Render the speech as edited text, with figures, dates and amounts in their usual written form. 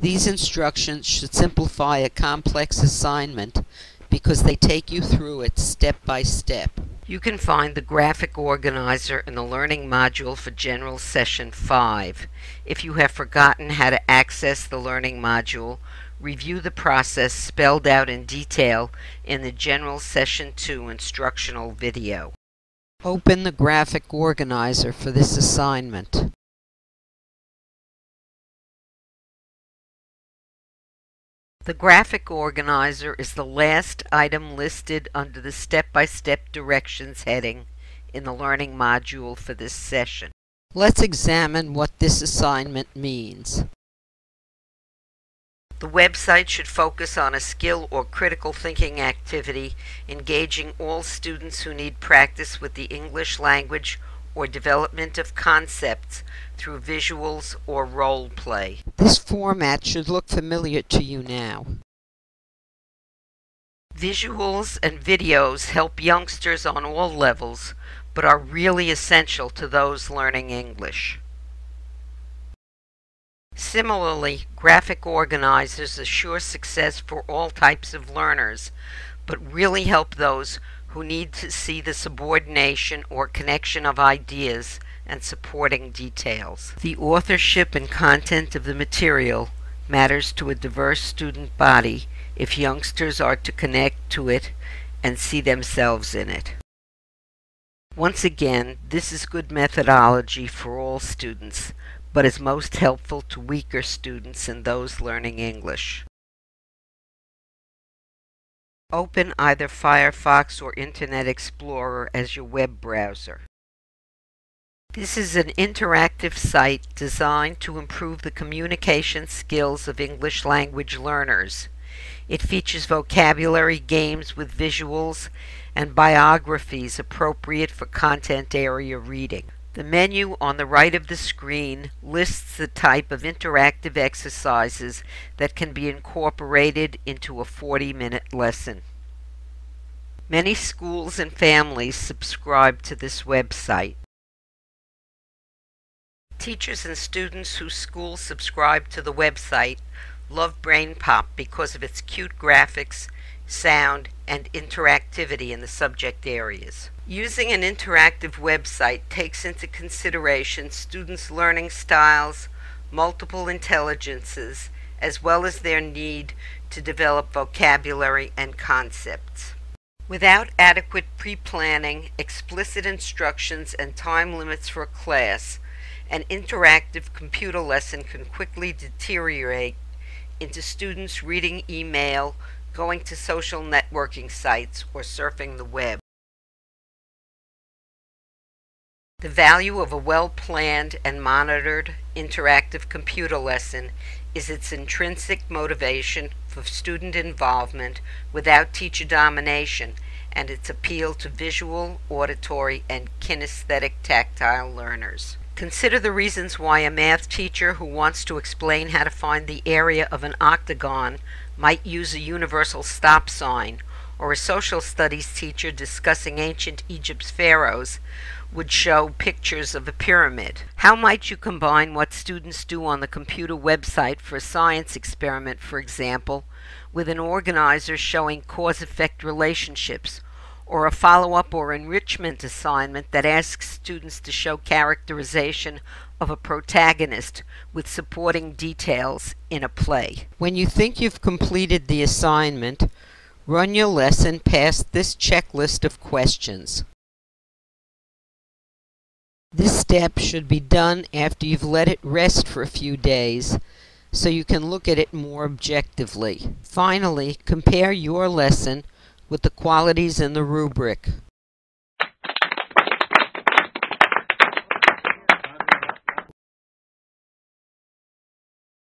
These instructions should simplify a complex assignment because they take you through it step by step. You can find the graphic organizer in the Learning module for General Session 5. If you have forgotten how to access the Learning module, review the process spelled out in detail in the General Session 2 instructional video. Open the graphic organizer for this assignment. The graphic organizer is the last item listed under the step-by-step directions heading in the Learning module for this session. Let's examine what this assignment means. The website should focus on a skill or critical thinking activity engaging all students who need practice with the English language or development of concepts through visuals or role play. This format should look familiar to you now. Visuals and videos help youngsters on all levels, but are really essential to those learning English. Similarly, graphic organizers assure success for all types of learners, but really help those who need to see the subordination or connection of ideas and supporting details. The authorship and content of the material matters to a diverse student body if youngsters are to connect to it and see themselves in it. Once again, this is good methodology for all students, but is most helpful to weaker students and those learning English. Open either Firefox or Internet Explorer as your web browser. This is an interactive site designed to improve the communication skills of English language learners. It features vocabulary games with visuals and biographies appropriate for content area reading. The menu on the right of the screen lists the type of interactive exercises that can be incorporated into a 40-minute lesson. Many schools and families subscribe to this website. Teachers and students whose schools subscribe to the website love BrainPop because of its cute graphics, sound, and interactivity in the subject areas. Using an interactive website takes into consideration students' learning styles, multiple intelligences, as well as their need to develop vocabulary and concepts. Without adequate pre-planning, explicit instructions, and time limits for a class, an interactive computer lesson can quickly deteriorate into students reading email, going to social networking sites, or surfing the web. The value of a well-planned and monitored interactive computer lesson is its intrinsic motivation for student involvement without teacher domination and its appeal to visual, auditory, and kinesthetic tactile learners. Consider the reasons why a math teacher who wants to explain how to find the area of an octagon might use a universal stop sign, or a social studies teacher discussing ancient Egypt's pharaohs would show pictures of a pyramid. How might you combine what students do on the computer website for a science experiment, for example, with an organizer showing cause-effect relationships, or a follow-up or enrichment assignment that asks students to show characterization of a protagonist with supporting details in a play? When you think you've completed the assignment, run your lesson past this checklist of questions. This step should be done after you've let it rest for a few days so you can look at it more objectively. Finally, compare your lesson with the qualities in the rubric.